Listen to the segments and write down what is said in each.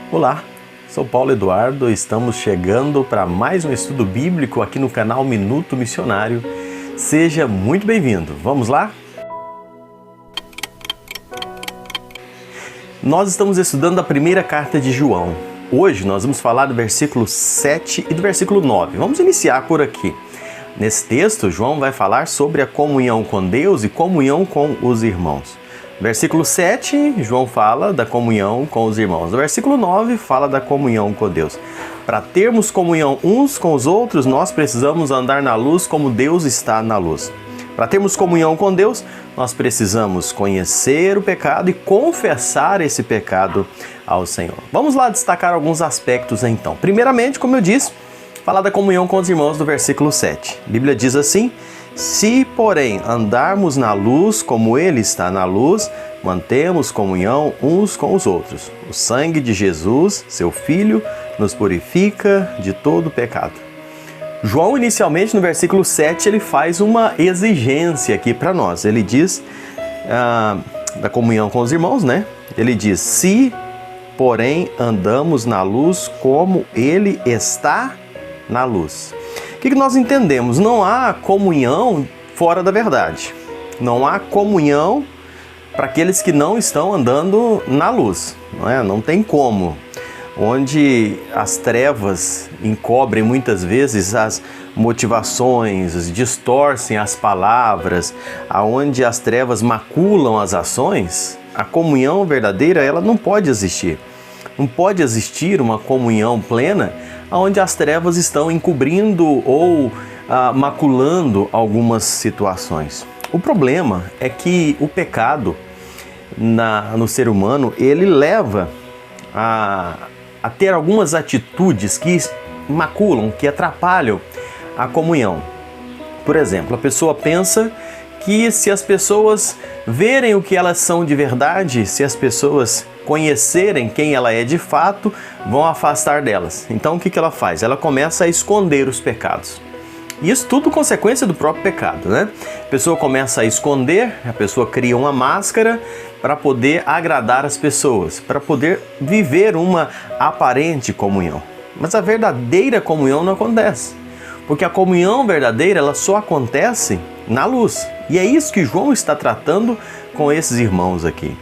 Olá, sou Paulo Eduardo, estamos chegando para mais um estudo bíblico aqui no canal Minuto Missionário. Seja muito bem-vindo, vamos lá? Nós estamos estudando a primeira carta de João. Hoje nós vamos falar do versículo 7 e do versículo 9. Vamos iniciar por aqui. Nesse texto, João vai falar sobre a comunhão com Deus e comunhão com os irmãos. Versículo 7, João fala da comunhão com os irmãos. No versículo 9, fala da comunhão com Deus. Para termos comunhão uns com os outros, nós precisamos andar na luz como Deus está na luz. Para termos comunhão com Deus, nós precisamos conhecer o pecado e confessar esse pecado ao Senhor. Vamos lá destacar alguns aspectos então. Primeiramente, como eu disse, falar da comunhão com os irmãos do versículo 7. A Bíblia diz assim: se, porém, andarmos na luz como Ele está na luz, mantemos comunhão uns com os outros. O sangue de Jesus, seu Filho, nos purifica de todo pecado. João, inicialmente, no versículo 7, ele faz uma exigência aqui para nós. Ele diz da comunhão com os irmãos, né? Ele diz, se, porém, andamos na luz como Ele está na luz. O que nós entendemos? Não há comunhão fora da verdade. Não há comunhão para aqueles que não estão andando na luz. Não tem como. Onde as trevas encobrem muitas vezes as motivações, distorcem as palavras, aonde as trevas maculam as ações, a comunhão verdadeira ela não pode existir. Não pode existir uma comunhão plena onde as trevas estão encobrindo ou maculando algumas situações. O problema é que o pecado no ser humano, ele leva a ter algumas atitudes que maculam, que atrapalham a comunhão. Por exemplo, a pessoa pensa que se as pessoas verem o que elas são de verdade, se as pessoas conhecerem quem ela é de fato, vão afastar delas. Então o que ela faz? Ela começa a esconder os pecados. E isso tudo consequência do próprio pecado, né? A pessoa começa a esconder, a pessoa cria uma máscara para poder agradar as pessoas, para poder viver uma aparente comunhão. Mas a verdadeira comunhão não acontece. Porque a comunhão verdadeira ela só acontece na luz. E é isso que João está tratando com esses irmãos aqui.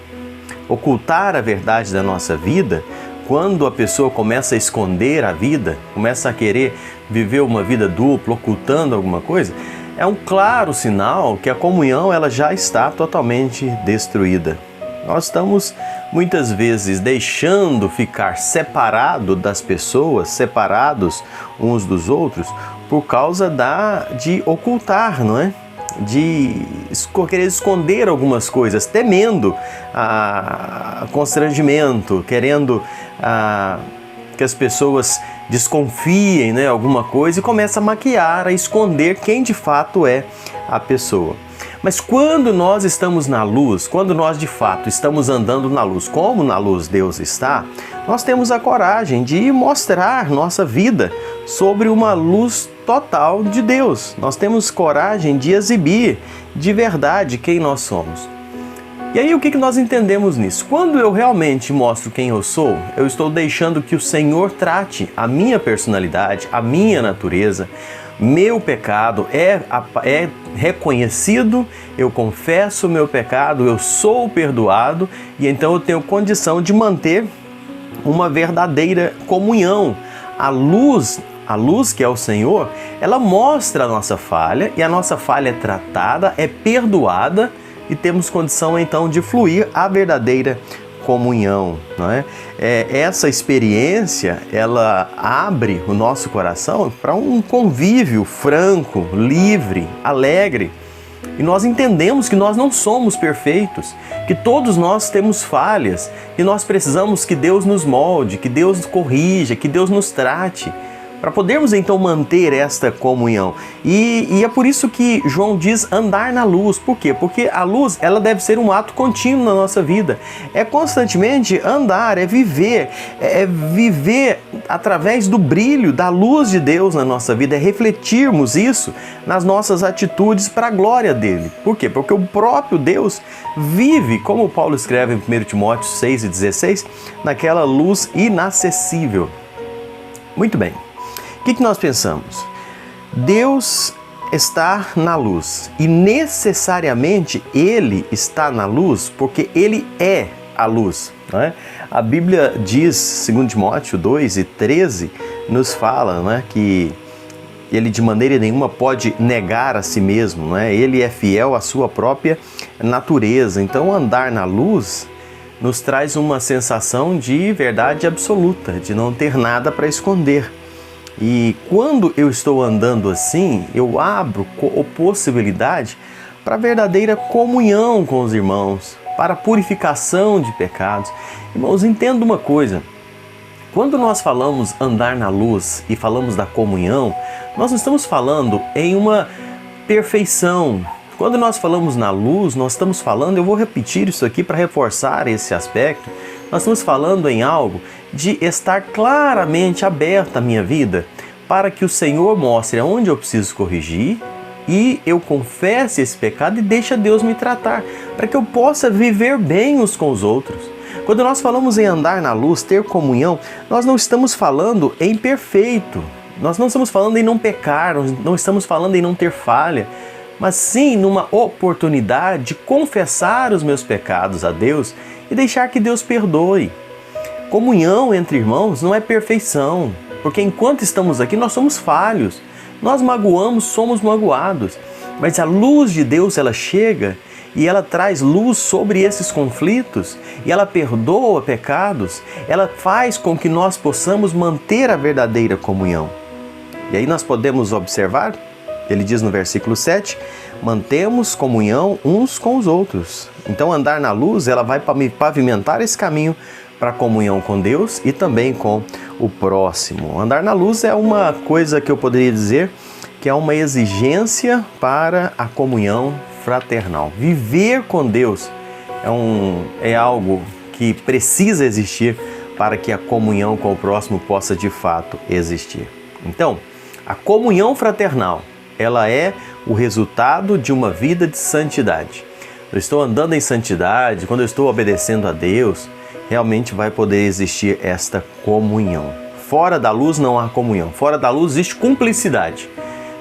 Ocultar a verdade da nossa vida, quando a pessoa começa a esconder a vida, começa a querer viver uma vida dupla, ocultando alguma coisa, é um claro sinal que a comunhão ela já está totalmente destruída. Nós estamos muitas vezes deixando ficar separado das pessoas, separados uns dos outros, por causa de ocultar, não é? De querer esconder algumas coisas, temendo constrangimento, querendo que as pessoas desconfiem, né, alguma coisa e começa a maquiar, a esconder quem de fato é a pessoa. Mas quando nós estamos na luz, quando nós de fato estamos andando na luz, como na luz Deus está, nós temos a coragem de mostrar nossa vida sobre uma luz total de Deus. Nós temos coragem de exibir de verdade quem nós somos. E aí o que nós entendemos nisso? Quando eu realmente mostro quem eu sou, eu estou deixando que o Senhor trate a minha personalidade, a minha natureza, meu pecado é reconhecido, eu confesso o meu pecado, eu sou perdoado e então eu tenho condição de manter uma verdadeira comunhão. A luz que é o Senhor, ela mostra a nossa falha e a nossa falha é tratada, é perdoada e temos condição então de fluir a verdadeira comunhão, não é? Essa experiência, ela abre o nosso coração para um convívio franco, livre, alegre. E nós entendemos que nós não somos perfeitos, que todos nós temos falhas, e nós precisamos que Deus nos molde, que Deus nos corrija, que Deus nos trate, para podermos então manter esta comunhão. E é por isso que João diz andar na luz. Por quê? Porque a luz, ela deve ser um ato contínuo na nossa vida. É constantemente andar, é viver através do brilho da luz de Deus na nossa vida, é refletirmos isso nas nossas atitudes para a glória dele. Por quê? Porque o próprio Deus vive, como Paulo escreve em 1 Timóteo 6:16, naquela luz inacessível. Muito bem. O que nós pensamos? Deus está na luz e necessariamente Ele está na luz porque Ele é a luz, não é? A Bíblia diz, 2 Timóteo 2:13, nos fala, não é, que Ele de maneira nenhuma pode negar a si mesmo, não é? Ele é fiel à sua própria natureza. Então andar na luz nos traz uma sensação de verdade absoluta, de não ter nada para esconder. E quando eu estou andando assim, eu abro a possibilidade para a verdadeira comunhão com os irmãos, para a purificação de pecados. Irmãos, entenda uma coisa, quando nós falamos andar na luz e falamos da comunhão, nós não estamos falando em uma perfeição. Quando nós falamos na luz, nós estamos falando, eu vou repetir isso aqui para reforçar esse aspecto, nós estamos falando em algo de estar claramente aberta a minha vida para que o Senhor mostre aonde eu preciso corrigir e eu confesse esse pecado e deixe Deus me tratar, para que eu possa viver bem uns com os outros. Quando nós falamos em andar na luz, ter comunhão, nós não estamos falando em perfeito, nós não estamos falando em não pecar, não estamos falando em não ter falha, mas sim numa oportunidade de confessar os meus pecados a Deus e deixar que Deus perdoe. Comunhão entre irmãos não é perfeição, porque enquanto estamos aqui nós somos falhos, nós magoamos, somos magoados, mas a luz de Deus ela chega e ela traz luz sobre esses conflitos e ela perdoa pecados, ela faz com que nós possamos manter a verdadeira comunhão. E aí nós podemos observar, ele diz no versículo 7, mantemos comunhão uns com os outros. Então andar na luz, ela vai pavimentar esse caminho para a comunhão com Deus e também com o próximo. Andar na luz é uma coisa que eu poderia dizer que é uma exigência para a comunhão fraternal. Viver com Deus é algo que precisa existir para que a comunhão com o próximo possa de fato existir. Então, a comunhão fraternal, ela é o resultado de uma vida de santidade. Eu estou andando em santidade, quando eu estou obedecendo a Deus, realmente vai poder existir esta comunhão. Fora da luz não há comunhão. Fora da luz existe cumplicidade.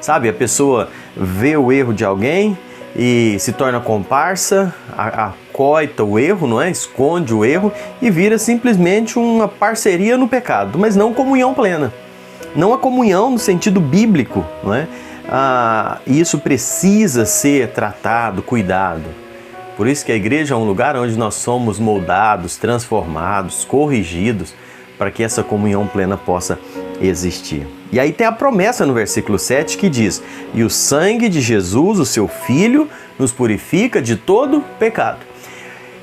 Sabe, a pessoa vê o erro de alguém e se torna comparsa, acoita o erro, não é? Esconde o erro e vira simplesmente uma parceria no pecado, mas não comunhão plena. Não a comunhão no sentido bíblico, não é? Isso precisa ser tratado, cuidado. Por isso que a igreja é um lugar onde nós somos moldados, transformados, corrigidos, para que essa comunhão plena possa existir. E aí tem a promessa no versículo 7 que diz: e o sangue de Jesus, o seu Filho, nos purifica de todo pecado.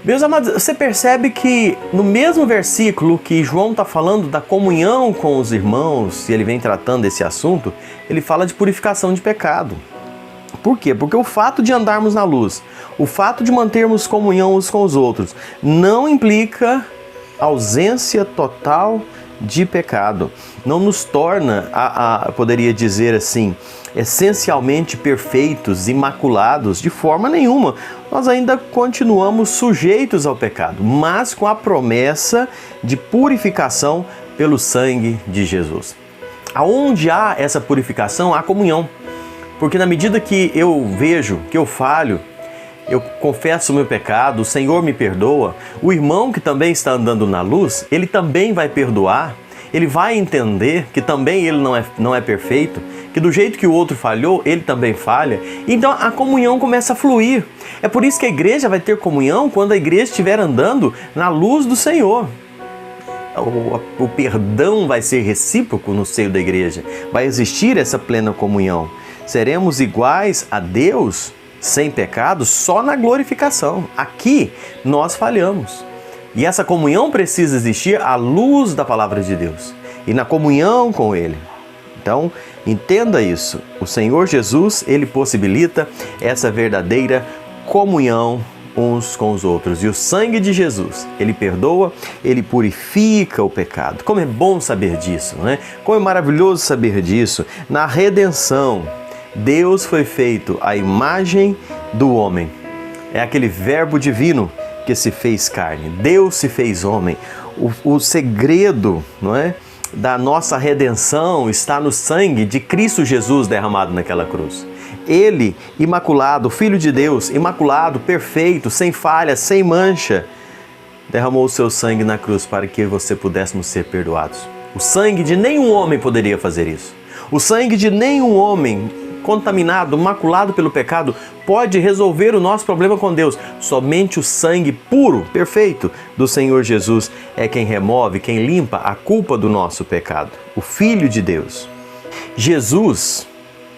Meus amados, você percebe que no mesmo versículo que João está falando da comunhão com os irmãos, e ele vem tratando desse assunto, ele fala de purificação de pecado. Por quê? Porque o fato de andarmos na luz, o fato de mantermos comunhão uns com os outros, não implica ausência total de pecado. Não nos torna, poderia dizer assim, essencialmente perfeitos, imaculados, de forma nenhuma. Nós ainda continuamos sujeitos ao pecado, mas com a promessa de purificação pelo sangue de Jesus. Aonde há essa purificação, há comunhão. Porque na medida que eu vejo que eu falho, eu confesso o meu pecado, o Senhor me perdoa, o irmão que também está andando na luz, ele também vai perdoar, ele vai entender que também ele não é perfeito, que do jeito que o outro falhou, ele também falha. Então a comunhão começa a fluir. É por isso que a igreja vai ter comunhão quando a igreja estiver andando na luz do Senhor. O perdão vai ser recíproco no seio da igreja, vai existir essa plena comunhão. Seremos iguais a Deus sem pecado só na glorificação. Aqui nós falhamos. E essa comunhão precisa existir à luz da palavra de Deus e na comunhão com Ele. Então, entenda isso. O Senhor Jesus, Ele possibilita essa verdadeira comunhão uns com os outros. E o sangue de Jesus, Ele perdoa, Ele purifica o pecado. Como é bom saber disso, não é? Como é maravilhoso saber disso. Na redenção, Deus foi feito à imagem do homem. É aquele verbo divino que se fez carne. Deus se fez homem. O segredo, não é, da nossa redenção está no sangue de Cristo Jesus derramado naquela cruz. Ele, imaculado, Filho de Deus, imaculado, perfeito, sem falha, sem mancha, derramou o seu sangue na cruz para que você pudéssemos ser perdoados. O sangue de nenhum homem poderia fazer isso. O sangue de nenhum homem contaminado, maculado pelo pecado, pode resolver o nosso problema com Deus. Somente o sangue puro, perfeito do Senhor Jesus é quem remove, quem limpa a culpa do nosso pecado. O Filho de Deus. Jesus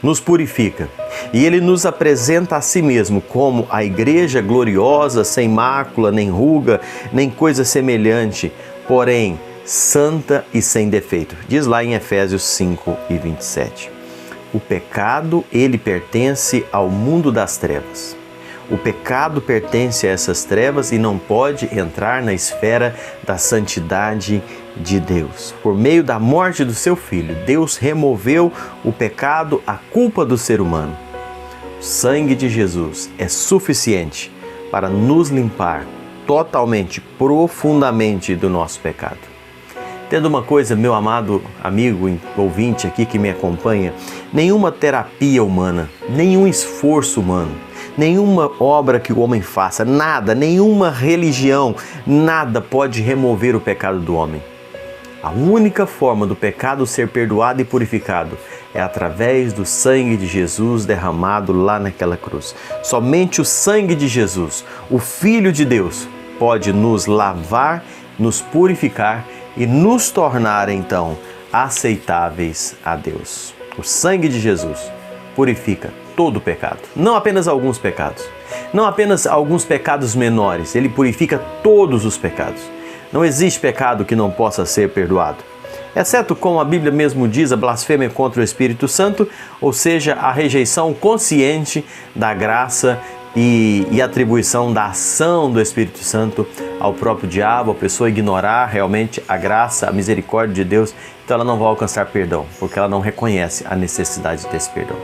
nos purifica e Ele nos apresenta a si mesmo como a igreja gloriosa, sem mácula, nem ruga, nem coisa semelhante, porém santa e sem defeito. Diz lá em Efésios 5:27. O pecado, ele pertence ao mundo das trevas. O pecado pertence a essas trevas e não pode entrar na esfera da santidade de Deus. Por meio da morte do seu Filho, Deus removeu o pecado, a culpa do ser humano. O sangue de Jesus é suficiente para nos limpar totalmente, profundamente do nosso pecado. Entenda uma coisa, meu amado amigo ouvinte aqui que me acompanha, nenhuma terapia humana, nenhum esforço humano, nenhuma obra que o homem faça, nada, nenhuma religião, nada pode remover o pecado do homem. A única forma do pecado ser perdoado e purificado é através do sangue de Jesus derramado lá naquela cruz. Somente o sangue de Jesus, o Filho de Deus, pode nos lavar, nos purificar e nos tornar então aceitáveis a Deus. O sangue de Jesus purifica todo o pecado, não apenas alguns pecados, não apenas alguns pecados menores, ele purifica todos os pecados. Não existe pecado que não possa ser perdoado, exceto, como a Bíblia mesmo diz, a blasfêmia contra o Espírito Santo, ou seja, a rejeição consciente da graça e atribuição da ação do Espírito Santo ao próprio diabo, a pessoa ignorar realmente a graça, a misericórdia de Deus, então ela não vai alcançar perdão, porque ela não reconhece a necessidade desse perdão.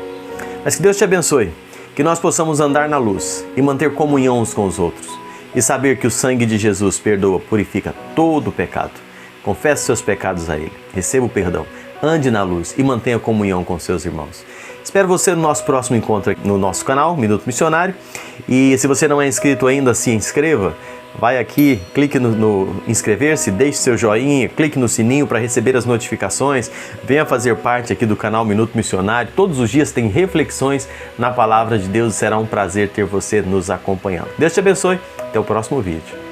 Mas que Deus te abençoe, que nós possamos andar na luz e manter comunhão uns com os outros, e saber que o sangue de Jesus perdoa, purifica todo o pecado. Confesse seus pecados a Ele, receba o perdão, ande na luz e mantenha comunhão com seus irmãos. Espero você no nosso próximo encontro aqui no nosso canal, Minuto Missionário. E se você não é inscrito ainda, se inscreva. Vai aqui, clique no inscrever-se, deixe seu joinha, clique no sininho para receber as notificações. Venha fazer parte aqui do canal Minuto Missionário. Todos os dias tem reflexões na Palavra de Deus e será um prazer ter você nos acompanhando. Deus te abençoe. Até o próximo vídeo.